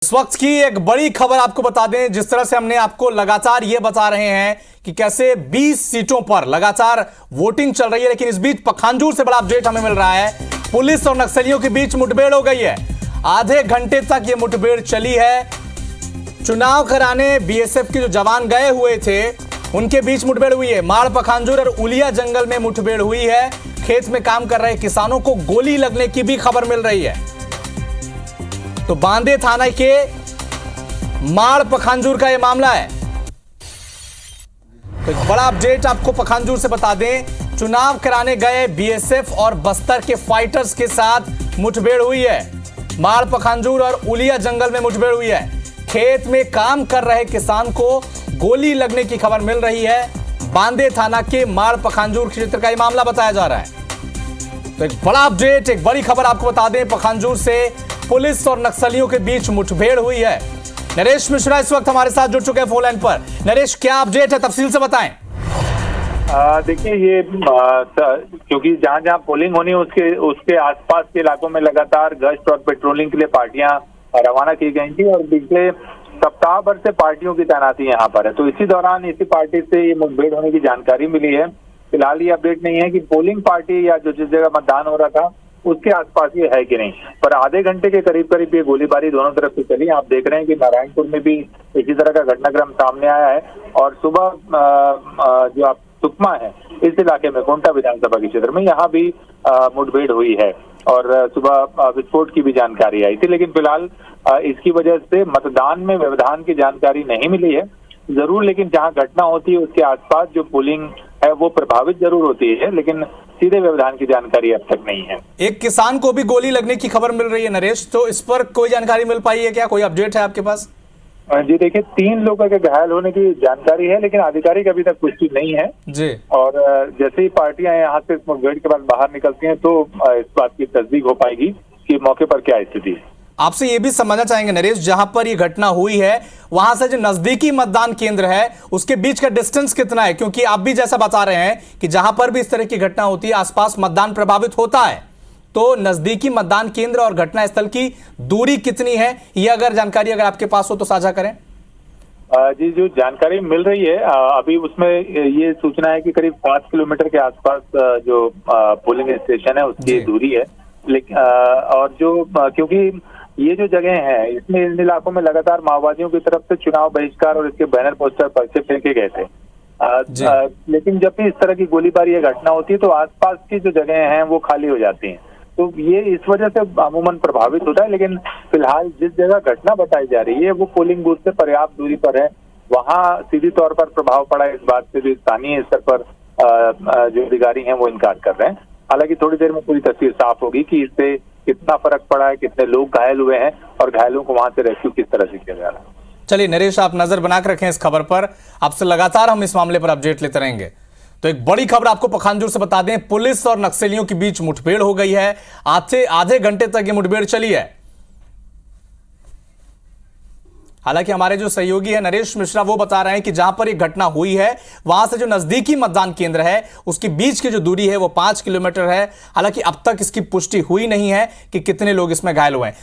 इस वक्त की एक बड़ी खबर आपको बता दें। जिस तरह से हमने आपको लगातार ये बता रहे हैं कि कैसे 20 सीटों पर लगातार वोटिंग चल रही है, लेकिन इस बीच पखांजूर से बड़ा अपडेट हमें मिल रहा है। पुलिस और नक्सलियों के बीच मुठभेड़ हो गई है। आधे घंटे तक ये मुठभेड़ चली है। चुनाव कराने बीएसएफ के जो जवान गए हुए थे उनके बीच मुठभेड़ हुई है। माड़, पखांजूर और उलिया जंगल में मुठभेड़ हुई है। खेत में काम कर रहे किसानों को गोली लगने की भी खबर मिल रही है। तो बांदे थाना के माड़ पखांजूर का यह मामला है। तो एक बड़ा अपडेट आपको पखांजूर से बता दें। चुनाव कराने गए बीएसएफ और बस्तर के फाइटर्स के साथ मुठभेड़ हुई है। माड़, पखांजूर और उलिया जंगल में मुठभेड़ हुई है। खेत में काम कर रहे किसान को गोली लगने की खबर मिल रही है। बांदे थाना के माड़ पखांजूर क्षेत्र का यह मामला बताया जा रहा है। तो एक बड़ा अपडेट, एक बड़ी खबर आपको बता दें। पखांजूर से पुलिस और नक्सलियों के बीच मुठभेड़ हुई है। नरेश मिश्रा इस वक्त हमारे साथ जुड़ चुके हैं फोन लाइन पर। नरेश, क्या अपडेट है, तफसील से बताएं। देखिए, ये क्योंकि जहां जहां पोलिंग होनी है उसके आसपास के इलाकों में लगातार गश्त और पेट्रोलिंग के लिए पार्टियां रवाना की गई थी और पिछले सप्ताह भर से पार्टियों की तैनाती यहाँ पर है। तो इसी दौरान इसी पार्टी से ये मुठभेड़ होने की जानकारी मिली है। फिलहाल ये अपडेट नहीं है कि पोलिंग पार्टी या जो जिस जगह मतदान हो रहा था उसके आसपास ये है कि नहीं, पर आधे घंटे के करीब ये गोलीबारी दोनों तरफ से चली। आप देख रहे हैं कि नारायणपुर में भी इसी तरह का घटनाक्रम सामने आया है और सुबह जो आप सुकमा है इस इलाके में कोंटा विधानसभा के क्षेत्र में यहाँ भी मुठभेड़ हुई है और सुबह विस्फोट की भी जानकारी आई थी। लेकिन फिलहाल इसकी वजह से मतदान में व्यवधान की जानकारी नहीं मिली है जरूर, लेकिन जहाँ घटना होती है उसके आसपास जो पोलिंग है वो प्रभावित जरूर होती है, लेकिन सीधे व्यवधान की जानकारी अब तक नहीं है। एक किसान को भी गोली लगने की खबर मिल रही है नरेश, तो इस पर कोई जानकारी मिल पाई है क्या? कोई अपडेट है आपके पास? जी देखिए, 3 लोगों के घायल होने की जानकारी है, लेकिन आधिकारिक अभी तक पुष्टि नहीं है जी। और जैसे ही पार्टियां यहाँ से मुठभेड़ के बाद बाहर निकलती हैं तो इस बात की तस्दीक हो पाएगी कि मौके पर क्या स्थिति है। आपसे ये भी समझना चाहेंगे नरेश, जहां पर ये घटना हुई है वहां से जो नजदीकी मतदान केंद्र है उसके बीच का डिस्टेंस कितना है? क्योंकि आप भी जैसा बता रहे हैं कि जहां पर भी इस तरह की घटना होती है आसपास मतदान प्रभावित होता है, तो नजदीकी मतदान केंद्र और घटना स्थल की दूरी कितनी है? ये अगर जानकारी अगर आपके पास हो तो साझा करें। जी, जो जानकारी मिल रही है अभी उसमें ये सूचना है कि करीब 5 किलोमीटर के आसपास जो पोलिंग स्टेशन है उसकी दूरी है। लेकिन और जो क्योंकि ये जो जगह है इसमें इन इलाकों में लगातार माओवादियों की तरफ से चुनाव बहिष्कार और इसके बैनर पोस्टर पर्चे फेंके गए थे, लेकिन जब भी इस तरह की गोलीबारी या घटना होती है तो आसपास की जो जगह हैं वो खाली हो जाती हैं, तो ये इस वजह से अमूमन प्रभावित होता है। लेकिन फिलहाल जिस जगह घटना बताई जा रही है वो पोलिंग बूथ से पर्याप्त दूरी पर है, वहाँ सीधी तौर पर प्रभाव पड़ा इस बात से भी स्थानीय स्तर पर जो अधिकारी हैं वो इनकार कर रहे हैं। हालांकि थोड़ी देर में पूरी तस्वीर साफ होगी कि इससे कितना फर्क पड़ा है, कितने लोग घायल हुए हैं और घायलों को वहां से रेस्क्यू किस तरह से किया जा रहा है। चलिए नरेश, आप नजर बनाकर रखें इस खबर पर, आपसे लगातार हम इस मामले पर अपडेट लेते रहेंगे। तो एक बड़ी खबर आपको पखांजूर से बता दें, पुलिस और नक्सलियों के बीच मुठभेड़ हो गई है। आधे घंटे तक ये मुठभेड़ चली है। हालांकि हमारे जो सहयोगी है नरेश मिश्रा वो बता रहे हैं कि जहां पर ये घटना हुई है वहां से जो नजदीकी मतदान केंद्र है उसके बीच की जो दूरी है वो 5 किलोमीटर है। हालांकि अब तक इसकी पुष्टि हुई नहीं है कि कितने लोग इसमें घायल हुए हैं।